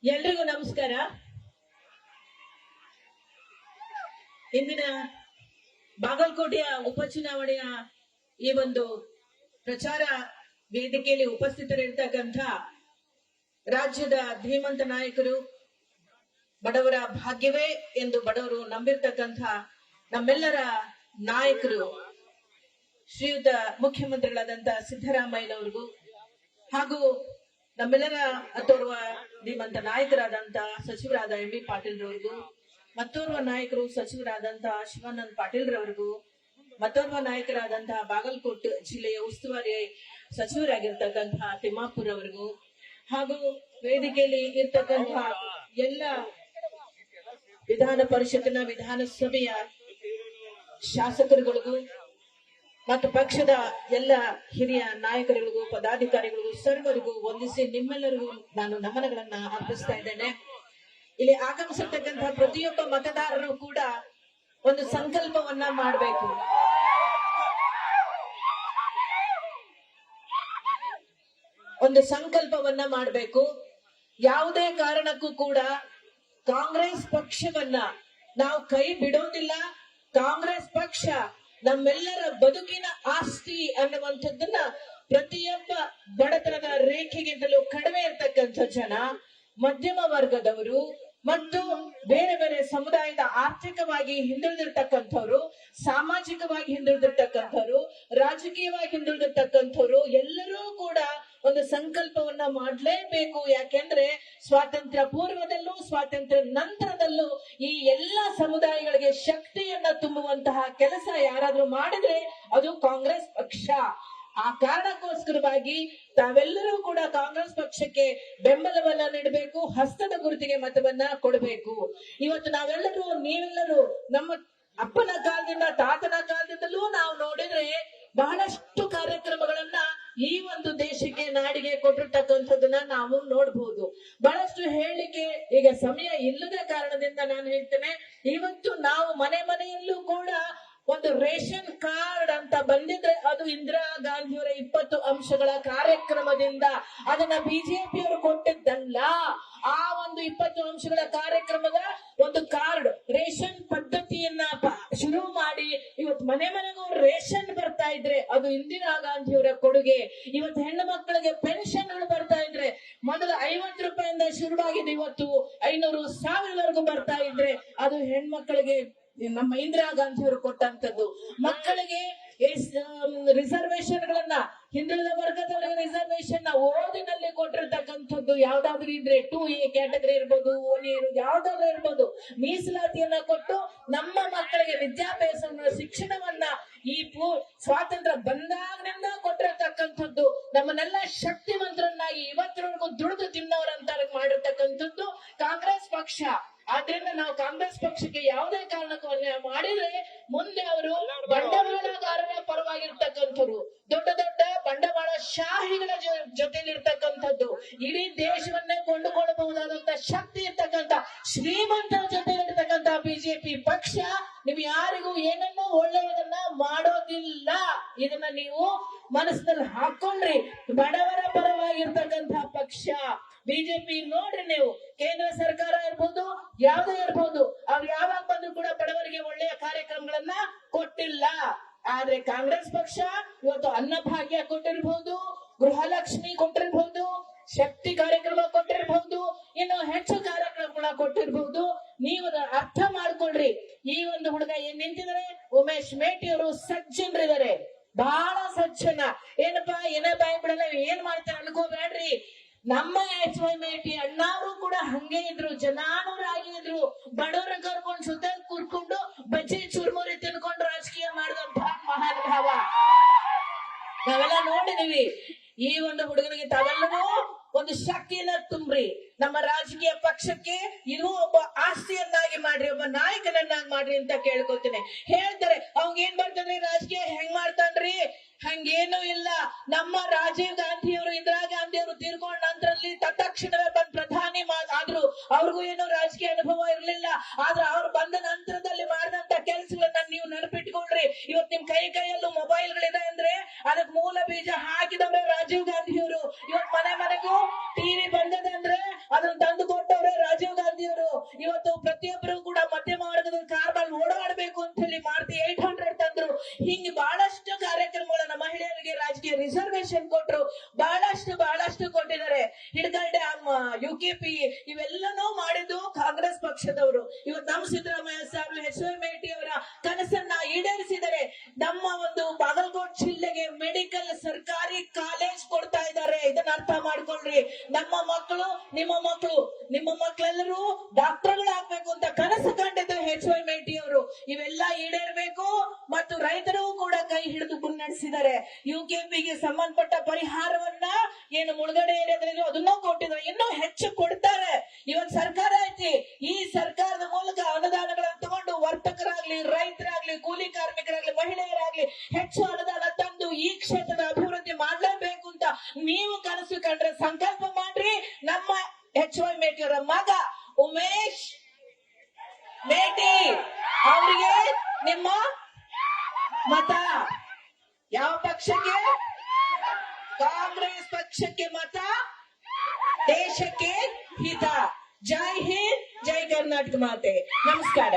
ಎಲ್ರಿಗೂ ನಮಸ್ಕಾರ. ಇಂದಿನ ಬಾಗಲಕೋಟೆಯ ಉಪಚುನಾವಣೆಯ ಈ ಒಂದು ಪ್ರಚಾರ ವೇದಿಕೆಯಲ್ಲಿ ಉಪಸ್ಥಿತರಿರ್ತಕ್ಕಂಥ ರಾಜ್ಯದ ಧೀಮಂತ ನಾಯಕರು, ಬಡವರ ಭಾಗ್ಯವೇ ಎಂದು ಬಡವರು ನಂಬಿರ್ತಕ್ಕಂಥ ನಮ್ಮೆಲ್ಲರ ನಾಯಕರು ಶ್ರೀಯುತ ಮುಖ್ಯಮಂತ್ರಿಗಳಾದಂತ ಸಿದ್ದರಾಮಯ್ಯನವರಿಗೂ ಹಾಗೂ ನಮ್ಮೆಲ್ಲರ ಅತೋರ್ವ ಧೀಮಂತ ನಾಯಕರಾದಂತ ಸಚಿವರಾದ ಎಂ ಬಿ ಪಾಟೀಲ್ ರವರಿಗೂ, ಮತ್ತೋರ್ವ ನಾಯಕರು ಸಚಿವರಾದಂತಹ ಶಿವಾನಂದ ಪಾಟೀಲ್ ರವರಿಗೂ, ಮತ್ತೋರ್ವ ನಾಯಕರಾದಂತಹ ಬಾಗಲಕೋಟೆ ಜಿಲ್ಲೆಯ ಉಸ್ತುವಾರಿ ಸಚಿವರಾಗಿರ್ತಕ್ಕಂತಹ ತಿಮ್ಮಾಪುರ್ ಅವರಿಗೂ ಹಾಗೂ ವೇದಿಕೆಯಲ್ಲಿ ಇರ್ತಕ್ಕಂತಹ ಎಲ್ಲ ವಿಧಾನ ಪರಿಷತ್ತಿನ ವಿಧಾನಸಭೆಯ ಶಾಸಕರುಗಳಿಗೂ ಮತ್ತು ಪಕ್ಷದ ಎಲ್ಲ ಹಿರಿಯ ನಾಯಕರಿಗೂ ಪದಾಧಿಕಾರಿಗಳಿಗೂ ಸರ್ವರಿಗೂ ವಂದಿಸಿ ನಿಮ್ಮೆಲ್ಲರಿಗೂ ನಾನು ನಮನಗಳನ್ನ ಅರ್ಪಿಸ್ತಾ ಇದ್ದೇನೆ. ಇಲ್ಲಿ ಆಗಮಿಸಿರ್ತಕ್ಕಂತಹ ಪ್ರತಿಯೊಬ್ಬ ಮತದಾರರು ಕೂಡ ಒಂದು ಸಂಕಲ್ಪವನ್ನ ಮಾಡಬೇಕು. ಒಂದು ಸಂಕಲ್ಪವನ್ನ ಮಾಡಬೇಕು. ಯಾವುದೇ ಕಾರಣಕ್ಕೂ ಕೂಡ ಕಾಂಗ್ರೆಸ್ ಪಕ್ಷವನ್ನ ನಾವು ಕೈ ಬಿಡೋದಿಲ್ಲ. ಕಾಂಗ್ರೆಸ್ ಪಕ್ಷ ನಮ್ಮೆಲ್ಲರ ಬದುಕಿನ ಆಸ್ತಿ ಅನ್ನುವಂಥದ್ದನ್ನ ಪ್ರತಿಯೊಬ್ಬ ಬಡತನದ ರೇಖೆಗಿಂತಲೂ ಕಡಿಮೆ ಇರ್ತಕ್ಕಂಥ ಜನ, ಮಧ್ಯಮ ವರ್ಗದವರು ಮತ್ತು ಬೇರೆ ಬೇರೆ ಸಮುದಾಯದ ಆರ್ಥಿಕವಾಗಿ ಹಿಂದುಳಿದಿರ್ತಕ್ಕಂಥವ್ರು, ಸಾಮಾಜಿಕವಾಗಿ ಹಿಂದುಳಿದಿರ್ತಕ್ಕಂಥವ್ರು, ರಾಜಕೀಯವಾಗಿ ಹಿಂದುಳಿದಿರ್ತಕ್ಕಂಥವ್ರು ಎಲ್ಲರೂ ಕೂಡ ಒಂದು ಸಂಕಲ್ಪವನ್ನ ಮಾಡಲೇಬೇಕು. ಯಾಕೆಂದ್ರೆ ಸ್ವಾತಂತ್ರ್ಯ ಪೂರ್ವದಲ್ಲೂ ಸ್ವಾತಂತ್ರ್ಯ ನಂತರದಲ್ಲೂ ಈ ಎಲ್ಲಾ ಸಮುದಾಯಗಳಿಗೆ ಶಕ್ತಿಯನ್ನ ತುಂಬುವಂತಹ ಕೆಲಸ ಯಾರಾದ್ರೂ ಮಾಡಿದ್ರೆ ಅದು ಕಾಂಗ್ರೆಸ್ ಪಕ್ಷ. ಆ ಕಾರಣಕ್ಕೋಸ್ಕರವಾಗಿ ತಾವೆಲ್ಲರೂ ಕೂಡ ಕಾಂಗ್ರೆಸ್ ಪಕ್ಷಕ್ಕೆ ಬೆಂಬಲವನ್ನ ನೀಡಬೇಕು, ಹಸ್ತದ ಗುರುತಿಗೆ ಮತವನ್ನ ಕೊಡಬೇಕು. ಇವತ್ತು ನಾವೆಲ್ಲರೂ, ನೀವೆಲ್ಲರೂ ನಮ್ಮ ಅಪ್ಪನ ಕಾಲದಿಂದ ತಾತನ ಕಾಲದಿಂದಲೂ ನಾವು ನೋಡಿದ್ರೆ ಬಹಳಷ್ಟು ಕಾರ್ಯಕ್ರಮಗಳನ್ನ ಈ ಒಂದು ದೇಶಕ್ಕೆ, ನಾಡಿಗೆ ಕೊಟ್ಟಿರ್ತಕ್ಕಂಥದ್ದನ್ನ ನಾವು ನೋಡ್ಬಹುದು. ಬಹಳಷ್ಟು ಹೇಳಲಿಕ್ಕೆ ಈಗ ಸಮಯ ಇಲ್ಲದ ಕಾರಣದಿಂದ ನಾನು ಹೇಳ್ತೇನೆ. ಇವತ್ತು ನಾವು ಮನೆ ಮನೆಯಲ್ಲೂ ಕೂಡ ಒಂದು ರೇಷನ್ ಕಾರ್ಡ್ ಅಂತ ಬಂದಿದ್ರೆ ಅದು ಇಂದಿರಾ ಗಾಂಧಿಯವರ 20 ಅಂಶಗಳ ಕಾರ್ಯಕ್ರಮದಿಂದ, ಅದನ್ನ ಬಿಜೆಪಿಯವರು ಕೊಟ್ಟಿದ್ದಲ್ಲ. ಆ ಒಂದು 20 ಅಂಶಗಳ ಕಾರ್ಯಕ್ರಮದ ಒಂದು ಕಾರ್ಡ್ ರೇಷನ್ ಪದ್ಧತಿಯನ್ನ ಶುರು ಮಾಡಿ ಇವತ್ತು ಮನೆ ಮನೆಗೂ ರೇಷನ್ ಬರ್ತಾ ಇದ್ರೆ ಅದು ಇಂದಿರಾ ಗಾಂಧಿಯವರ ಕೊಡುಗೆ. ಇವತ್ತು ಹೆಣ್ಣು ಮಕ್ಕಳಿಗೆ ಪೆನ್ಷನ್ಗಳು ಬರ್ತಾ ಇದ್ರೆ ಮೊದಲು 50 ರೂಪಾಯಿಂದ ಶುರುವಾಗಿದ್ದು ಇವತ್ತು 500, 1000ವರೆಗೂ ಬರ್ತಾ ಇದ್ರೆ ಅದು ಹೆಣ್ಮಕ್ಳಿಗೆ ನಮ್ಮ ಇಂದಿರಾ ಗಾಂಧಿ ಅವರು ಕೊಟ್ಟಂತದ್ದು. ಮಕ್ಕಳಿಗೆ ರಿಸರ್ವೇಶನ್ ಗಳನ್ನ, ಹಿಂದುಳಿದ ವರ್ಗದವರಿಗೆ ರಿಸರ್ವೇಶನ್ ಓದಿನಲ್ಲಿ ಕೊಟ್ಟಿರ್ತಕ್ಕಂಥದ್ದು ಯಾವ್ದಾದ್ರು ಇದ್ರೆ 2A ಕ್ಯಾಟಗರಿ ಇರ್ಬೋದು, ಓನಿ ಇರೋದು ಯಾವ್ದಾದ್ರು ಇರ್ಬೋದು, ಮೀಸಲಾತಿಯನ್ನ ಕೊಟ್ಟು ನಮ್ಮ ಮಕ್ಕಳಿಗೆ ವಿದ್ಯಾಭ್ಯಾಸವನ್ನ, ಶಿಕ್ಷಣವನ್ನ ಈ ಸ್ವಾತಂತ್ರ್ಯ ಬಂದಾಗಿನಿಂದ ಕೊಟ್ಟಿರ್ತಕ್ಕಂಥದ್ದು. ನಮ್ಮನ್ನೆಲ್ಲ ಶಕ್ತಿವಂತರನ್ನಾಗಿ ಇವತ್ತರವರೆಗೂ ದುಡಿದು ತಿನ್ನೋರಂತ ಮಾಡಿರ್ತಕ್ಕಂಥದ್ದು ಕಾಂಗ್ರೆಸ್ ಪಕ್ಷ. ಆದ್ರಿಂದ ನಾವು ಕಾಂಗ್ರೆಸ್ ಪಕ್ಷಕ್ಕೆ ಯಾವುದೇ ಕಾರಣಕ್ಕೂ ಅನ್ಯಾಯ ಮಾಡಿದ್ರೆ ಮುಂದೆ ಅವರು ಬಂಡವಾಳಗಾರರ ಪರವಾಗಿರ್ತಕ್ಕಂಥವ್ರು, ದೊಡ್ಡ ದೊಡ್ಡ ಬಂಡವಾಳ ಶಾಹಿಗಳ ಜೊತೆಲಿರ್ತಕ್ಕಂಥದ್ದು, ಇಡೀ ದೇಶವನ್ನೇ ಕೊಂಡುಕೊಳ್ಳಬಹುದಾದಂತ ಶಕ್ತಿ ಇರ್ತಕ್ಕಂಥ ಶ್ರೀಮಂತರ ಜೊತೆಲಿರ್ತಕ್ಕಂಥ ಬಿಜೆಪಿ ಪಕ್ಷ ನೀವು ಯಾರಿಗೂ ಏನನ್ನೂ ಒಳ್ಳೆಯದನ್ನ ಮಾಡೋದಿಲ್ಲ. ಇದನ್ನ ನೀವು ಮನಸ್ಸಿನಲ್ಲಿ ಹಾಕೊಂಡ್ರಿ. ಬಡವರ ಪರವಾಗಿರ್ತಕ್ಕಂಥ ಪಕ್ಷ ಬಿಜೆಪಿ. ನೋಡ್ರಿ, ನೀವು ಕೇಂದ್ರ ಸರ್ಕಾರ ಇರ್ಬೋದು, ಯಾವ್ದೇ ಇರ್ಬೋದು, ಅವ್ರು ಯಾವಾಗ ಬಂದ್ರು ಕೂಡ ಬಡವರಿಗೆ ಒಳ್ಳೆಯ ಕಾರ್ಯಕ್ರಮಗಳನ್ನ ಕೊಟ್ಟಿಲ್ಲ. ಆದ್ರೆ ಕಾಂಗ್ರೆಸ್ ಪಕ್ಷ ಇವತ್ತು ಅನ್ನಭಾಗ್ಯ ಕೊಟ್ಟಿರ್ಬಹುದು, ಗೃಹಲಕ್ಷ್ಮಿ ಕೊಟ್ಟಿರ್ಬಹುದು, ಶಕ್ತಿ ಕಾರ್ಯಕ್ರಮ ಕೊಟ್ಟಿರ್ಬಹುದು, ಇನ್ನು ಹೆಚ್ಚು ಕಾರ್ಯಕ್ರಮಗಳನ್ನ ಕೊಟ್ಟಿರ್ಬಹುದು. ನೀವು ಅರ್ಥ ಮಾಡ್ಕೊಳ್ರಿ. ಈ ಒಂದು ಹುಡುಗ ಏನ್ ನಿಂತಿದ್ದಾರೆ, ಉಮೇಶ್ ಮೇಟಿ ಅವರು ಸಜ್ಜನರಿದ್ದಾರೆ, ಬಹಳ ಸಜ್ಜನ. ಏನಪ್ಪಾ ಏನೇ ಬಾಯಿ ಬಿಡಲ್ಲ, ಏನ್ ಮಾಡ್ತಾರೆ ಅನ್ಕೋಬೇಡ್ರಿ. ನಮ್ಮ HY ಮೇಟಿ ಅಣ್ಣಾರು ಕೂಡ ಹಂಗೆ ಇದ್ರು, ಜನಾನುರಾಗಿ ಇದ್ರು. ಬಡವರ ಕರ್ಕೊಂಡು ಸುತ್ತ ಕೂರ್ಕೊಂಡು ಬಜ್ಜಿ ಚುರ್ಮುರಿ ತಿನ್ಕೊಂಡು ರಾಜಕೀಯ ಮಾಡಿದಂತ ಮಹಾನ್ ಭಾವ ನಾವೆಲ್ಲ ನೋಡಿದೀವಿ. ಈ ಒಂದು ಹುಡುಗನಿಗೆ ತಾವೆಲ್ಲರೂ ಒಂದು ಶಕ್ತಿಯನ್ನ ತುಂಬ್ರಿ. ನಮ್ಮ ರಾಜಕೀಯ ಪಕ್ಷಕ್ಕೆ ಇದು ಒಬ್ಬ ಆಸ್ತಿಯನ್ನಾಗಿ ಮಾಡ್ರಿ, ಒಬ್ಬ ನಾಯಕನನ್ನಾಗಿ ಮಾಡ್ರಿ ಅಂತ ಕೇಳ್ಕೊತೀನಿ. ಹೇಳ್ತಾರೆ ಅವಂಗ ಏನ್ ಬರ್ತದ್ರಿ, ರಾಜಕೀಯ ಹೆಂಗ್ ಮಾಡ್ತಾನ್ರಿ? ಹಂಗೇನು ಇಲ್ಲ. ನಮ್ಮ ರಾಜೀವ್ ಗಾಂಧಿ ಅವರು, ಇಂದಿರಾ ಗಾಂಧಿ ಅವರು ತೀರ್ಕೊಂಡ ನಂತರಲ್ಲಿ ತತ್ಕ್ಷಣವೇ ಬಂದ್ ಪ್ರಧಾನಿ ಆದ್ರು. ಅವ್ರಿಗೂ ಏನೋ ರಾಜಕೀಯ ಅನುಭವ ಇರ್ಲಿಲ್ಲ. ಆದ್ರೆ ಅವ್ರು ಬಂದ ನಂತರದಲ್ಲಿ ಮಾಡಿದಂತ ಕೆಲಸಗಳನ್ನ ನೀವು ನೆನಪಿಟ್ಕೊಳ್ರಿ. ಇವತ್ತು ನಿಮ್ ಕೈಯಲ್ಲೂ ಮೊಬೈಲ್ಗಳಿದೆ ಅಂದ್ರೆ ಅದಕ್ಕೆ ಮೂಲ ಬೀಜ ಹಾಕಿದವ್ರೆ ರಾಜೀವ್ ಗಾಂಧಿ ಅವರು. ಇವತ್ತು ಮನೆ ಮನೆಗೂ ಟಿವಿ ಬಂದದಂದ್ರೆ ಅದನ್ನ ತಂದು ಕೊಟ್ಟವ್ರೆ ರಾಜೀವ್ ಗಾಂಧಿ ಅವರು. ಇವತ್ತು ಪ್ರತಿಯೊಬ್ಬರು ಕೂಡ ಮಧ್ಯಮ ವರ್ಗದ ಕಾರ್ನಲ್ಲಿ ಓಡಾಡಬೇಕು ಅಂತ ಹೇಳಿ ಮಾಡ್ತಿ 800 ತಂದ್ರು. ಹಿಂಗೆ ಬಹಳಷ್ಟು ಕಾರ್ಯಕ್ರಮಗಳನ್ನ ಮಹಿಳೆಯರಿಗೆ ರಾಜಕೀಯ ರಿಸರ್ವೇಶನ್ ಕೊಟ್ರು, ಬಹಳಷ್ಟು ಕೊಟ್ಟಿದ್ದಾರೆ. ಹಿಡ್ಕಲ್ ಡ್ಯಾಮ್, UKP ಇವೆಲ್ಲನೂ ಮಾಡಿದ್ದು ಕಾಂಗ್ರೆಸ್ ಪಕ್ಷದವರು. ಇವತ್ತು ನಮ್ಮ ಸಿದ್ದರಾಮಯ್ಯ ಸಾಹೇಬ್ HY ಮೇಟಿ ಅವರ ಕನಸನ್ನ ಈಡೇರಿಸಿದರೆ. ನಮ್ಮ ಒಂದು ಬಾಗಲಕೋಟ್ ಜಿಲ್ಲೆಗೆ ಮೆಡಿಕಲ್ ಸರ್ಕಾರಿ ಕಾಲೇಜ್ ಕೊಡ್ತಾ ಇದ್ದಾರೆ. ಇದನ್ನ ಅರ್ಥ ಮಾಡ್ಕೊಳ್ರಿ. ನಮ್ಮ ಮಕ್ಕಳು, ನಿಮ್ಮ ಮಕ್ಕಳೆಲ್ಲರೂ ಡಾಕ್ಟರ್ಗಳಾಗ್ಬೇಕು ಅಂತ ಕನಸು ಕಂಡಿದ್ದು HY ಮೇಟಿ ಅವರು. ಇವೆಲ್ಲ ಈಡೇರಬೇಕು ಮತ್ತು ರೈತರು ಕೂಡ ಕೈ ಹಿಡಿದು ಮುನ್ನಡೆಸಿದ್ದಾರೆ. UKPಗೆ ಸಂಬಂಧಪಟ್ಟ ಪರಿಹಾರವನ್ನ ಏನು ಮುಳುಗಡೆ ಏರಿಯಾದಲ್ಲಿ ಅದನ್ನೂ ಕೊಟ್ಟಿದ್ದಾರೆ, ಇನ್ನೂ ಹೆಚ್ಚು ಕೊಡ್ತಾರೆ. ಇವತ್ತು ಸರ್ಕಾರ ಐತಿ, ಈ ಸರ್ಕಾರದ ಮೂಲಕ ಅನುದಾನಗಳನ್ನು ತಗೊಂಡು ವರ್ತಕರಾಗ್ಲಿ, ರೈತರಾಗ್ಲಿ, ಕೂಲಿ ಕಾರ್ಮಿಕರಾಗ್ಲಿ, ಮಹಿಳೆಯರಾಗ್ಲಿ ಹೆಚ್ಚು ಅನುದಾನ ತಂದು ಈ ಕ್ಷೇತ್ರದ ಅಭಿವೃದ್ಧಿ ಮಾಡಲೇಬೇಕು ಅಂತ ನೀವು ಕನಸು ಕಂಡ್ರೆ ಸಂಕಲ್ಪ ಮಾಡ್ರಿ. ನಮ್ಮ HY ಮೇಟಿ ಅವರ ಮಗ ಉಮೇಶ್ ಮೇಟಿ ಅವರಿಗೆ ನಿಮ್ಮ ಮತ. ಯಾವ ಪಕ್ಷಕ್ಕೆ? ಕಾಂಗ್ರೆಸ್ ಪಕ್ಷಕ್ಕೆ ಮತ, ದೇಶಕ್ಕೆ ಹಿತ. ಜೈ ಹಿಂದ್, ಜೈ ಕರ್ನಾಟಕ ಮಾತೆ. ನಮಸ್ಕಾರ.